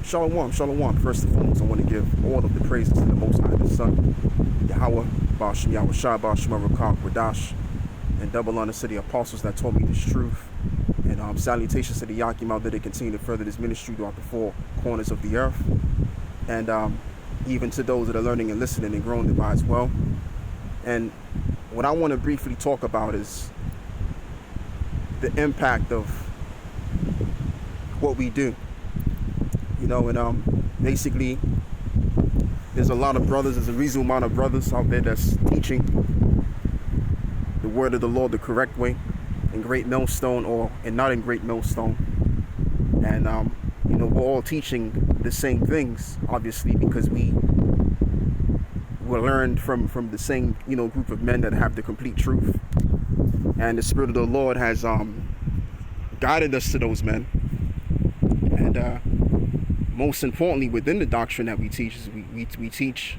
Shalom, shalom. First and foremost, I want to give all of the praises to the Most High, the Son, Yahawah Bahasham Yahawashi Towards, and double honor to the apostles that taught me this truth. And salutations to the Yakimal that they continue to further this ministry throughout the four corners of the earth. And even to those that are learning and listening and growing thereby as well. And what I want to briefly talk about is the impact of what we do. You know, and basically, there's a lot of brothers, there's a reasonable amount of brothers out there that's teaching the word of the Lord the correct way, in Great Millstone and not in Great Millstone. And, you know, we're all teaching the same things, obviously, because we were learned from the same, you know, group of men that have the complete truth. And the Spirit of the Lord has guided us to those men. And most importantly, within the doctrine that we teach, is we teach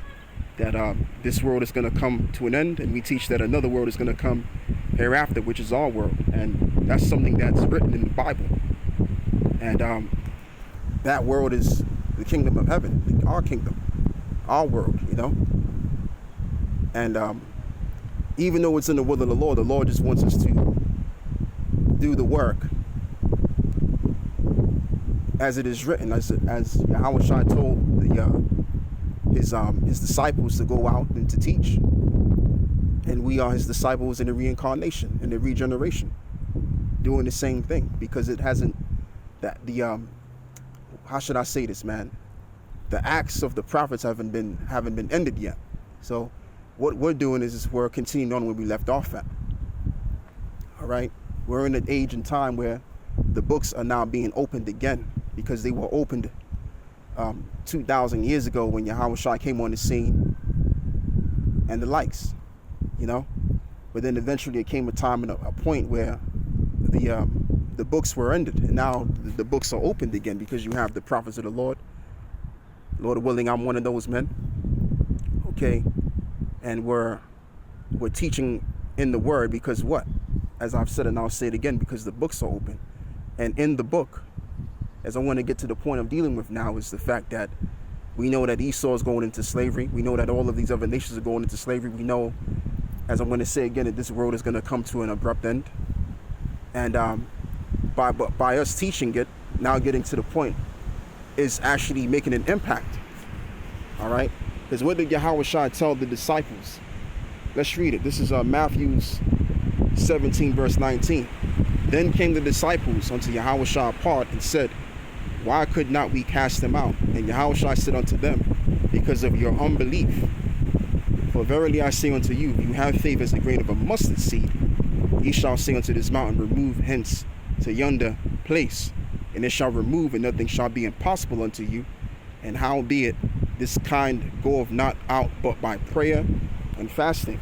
that this world is going to come to an end, and we teach that another world is going to come hereafter, which is our world. And that's something that's written in the Bible. And that world is the kingdom of heaven, our kingdom, our world, you know. And even though it's in the will of the Lord just wants us to do the work as it is written, as Yahawah told his disciples to go out and to teach. And we are his disciples in the reincarnation, in the regeneration, doing the same thing, because it hasn't, how should I say this, man? The acts of the prophets haven't been ended yet. So what we're doing is we're continuing on where we left off at. All right? We're in an age and time where the books are now being opened again, because they were opened 2,000 years ago when Yahawah came on the scene and the likes, you know. But then eventually there came a time and a point where the books were ended, and now the books are opened again, because you have the prophets of the Lord. Lord willing, I'm one of those men. Okay, and we're teaching in the word, because what? As I've said, and I'll say it again, because the books are open. And in the book, as I want to get to the point I'm dealing with now, is the fact that we know that Esau is going into slavery. We know that all of these other nations are going into slavery. We know, as I'm going to say again, that this world is going to come to an abrupt end. And by us teaching it, now getting to the point, is actually making an impact. All right? Because what did Yahawah tell the disciples? Let's read it. This is Matthew 17, verse 19. Then came the disciples unto Yahawah apart and said, why could not we cast them out? And Yahawah said unto them, because of your unbelief. For verily I say unto you, if you have faith as the grain of a mustard seed, ye shall say unto this mountain, remove hence to yonder place, and it shall remove, and nothing shall be impossible unto you. And howbeit this kind goeth not out but by prayer and fasting.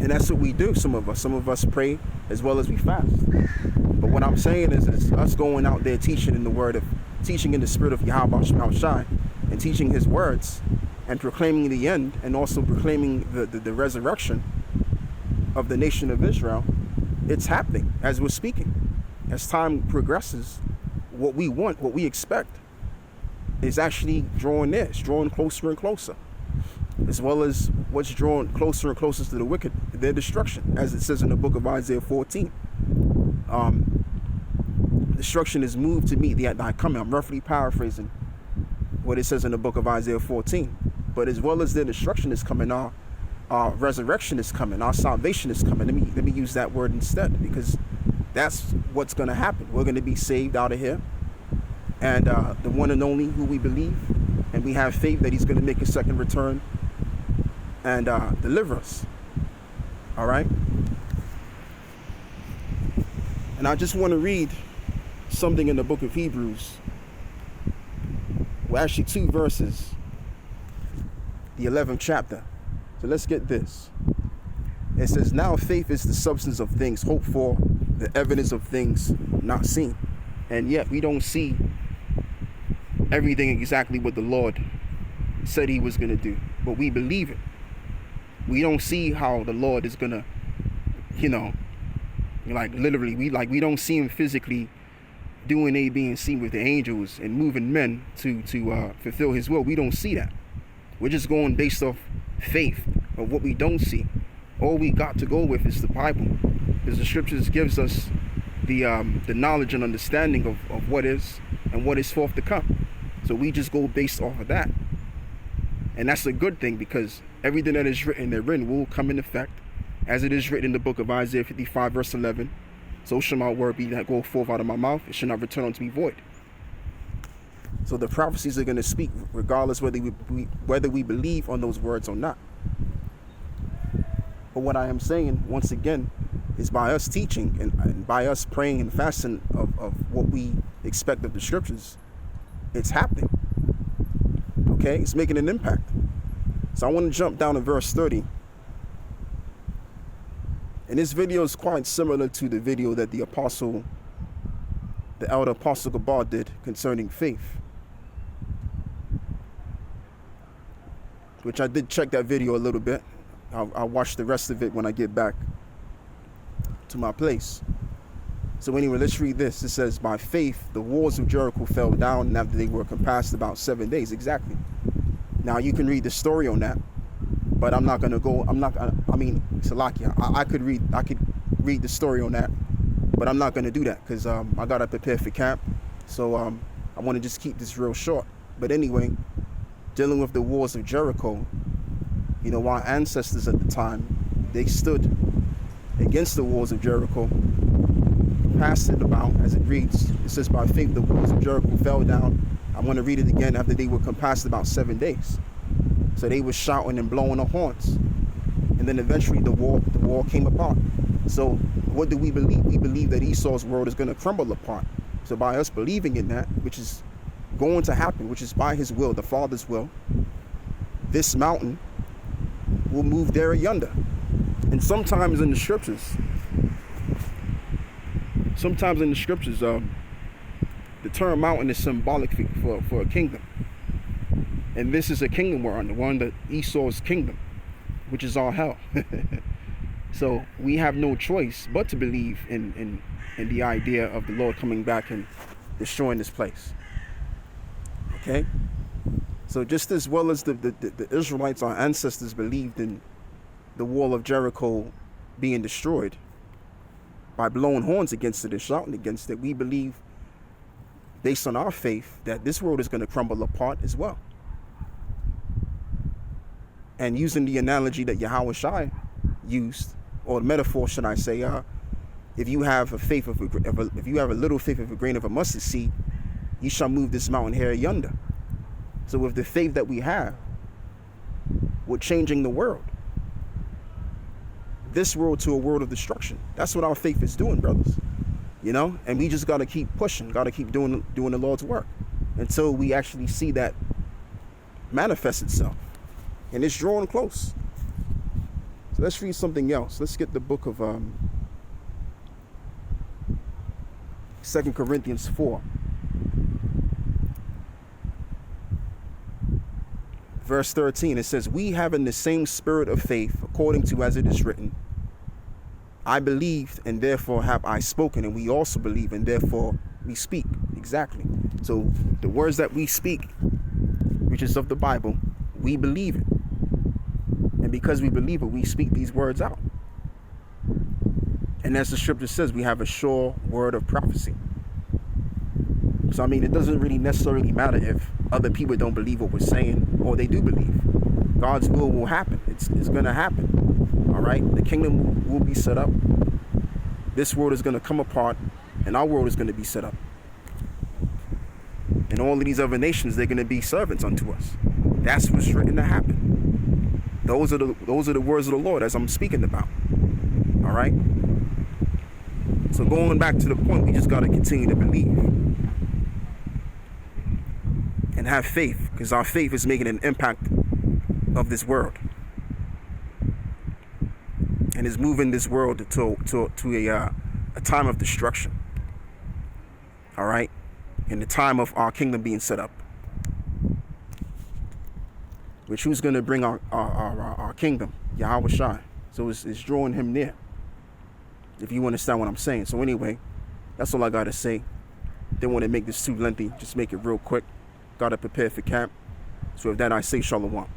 And that's what we do, some of us pray as well as we fast. But what I'm saying is it's us going out there teaching in the word of, teaching in the spirit of Yahawah Bahasham Yahawashi, and teaching his words, and proclaiming the end, and also proclaiming the resurrection of the nation of Israel. It's happening as we're speaking. As time progresses, what we want, what we expect, is actually drawing near. It's drawing closer and closer. As well as what's drawn closer and closer to the wicked, their destruction, as it says in the book of Isaiah 14. Destruction is moved to meet thy coming. I'm roughly paraphrasing what it says in the book of Isaiah 14. But as well as their destruction is coming, our resurrection is coming, our salvation is coming. Let me use that word instead, because that's what's going to happen. We're going to be saved out of here, and the one and only who we believe, and we have faith that he's going to make a second return and deliver us. All right? And I just want to read something in the book of Hebrews. Well, actually 2 verses, the 11th chapter. So let's get this. It says, now faith is the substance of things hoped for, the evidence of things not seen. And yet we don't see everything exactly what the Lord said he was going to do, but we believe it. We don't see how the Lord is going to, you know, like literally, we don't see him physically doing A, B, and C with the angels and moving men to fulfill his will. We don't see that. We're just going based off faith of what we don't see. All we got to go with is the Bible, because the scriptures gives us the knowledge and understanding of what is and what is forth to come. So we just go based off of that. And that's a good thing, because everything that is written therein will come in effect, as it is written in the book of Isaiah 55 verse 11. So shall my word be that go forth out of my mouth, it shall not return unto me void. So the prophecies are going to speak regardless whether we believe on those words or not. But what I am saying, once again, is by us teaching and by us praying and fasting of what we expect of the scriptures, it's happening. Okay? It's making an impact. So I want to jump down to verse 30. And this video is quite similar to the video that the elder apostle Gabar did concerning faith, which I did check that video a little bit. I'll watch the rest of it when I get back to my place. So anyway, let's read this. It says, by faith, the walls of Jericho fell down, and after they were compassed about 7 days. Exactly. Now you can read the story on that, but I'm not going to go. Salakia, I could read the story on that, but I'm not going to do that, because I got to prepare for camp. So I want to just keep this real short. But anyway, dealing with the walls of Jericho, our ancestors at the time, they stood against the walls of Jericho, passed it about, as it reads. It says, by faith the walls of Jericho fell down. I'm going to read it again. After they were compassed about 7 days. So they were shouting and blowing the horns. And then eventually the wall came apart. So what do we believe? We believe that Esau's world is going to crumble apart. So by us believing in that, which is going to happen, which is by his will, the Father's will, this mountain will move there or yonder. And sometimes in the scriptures, the term mountain is symbolic for a kingdom. And this is a kingdom we're under. We're under Esau's kingdom, which is all hell. So we have no choice but to believe in the idea of the Lord coming back and destroying this place. Okay? So just as well as the Israelites, our ancestors, believed in the wall of Jericho being destroyed by blowing horns against it and shouting against it, we believe, based on our faith, that this world is going to crumble apart as well. And using the analogy that Yahawashi used, or the metaphor, should I say, if you have if you have a little faith of a grain of a mustard seed, you shall move this mountain here or yonder. So with the faith that we have, we're changing the world. This world to a world of destruction. That's what our faith is doing, brothers. And we just got to keep pushing, got to keep doing the Lord's work until we actually see that manifest itself. And it's drawing close. So let's read something else. Let's get the book of 2 Corinthians 4. Verse 13, it says, we having the same spirit of faith, according to as it is written, I believed, and therefore have I spoken, and we also believe, and therefore we speak. Exactly. So the words that we speak, which is of the Bible, we believe it. And because we believe it, we speak these words out. And as the scripture says, we have a sure word of prophecy. So it doesn't really necessarily matter if other people don't believe what we're saying, or they do believe. God's will happen. It's going to happen. All right? The kingdom will be set up. This world is going to come apart, and our world is going to be set up. And all of these other nations, they're going to be servants unto us. That's what's written to happen. Those are the words of the Lord as I'm speaking about. All right? So going back to the point, we just got to continue to believe and have faith, because our faith is making an impact of this world and is moving this world to a time of destruction. All right? In the time of our kingdom being set up, which who's going to bring our kingdom? Yahawashi. So it's drawing him near, if you understand what I'm saying. So anyway, that's all I got to say. Didn't want to make this too lengthy. Just make it real quick. Gotta prepare for camp. So with that, I say shalom.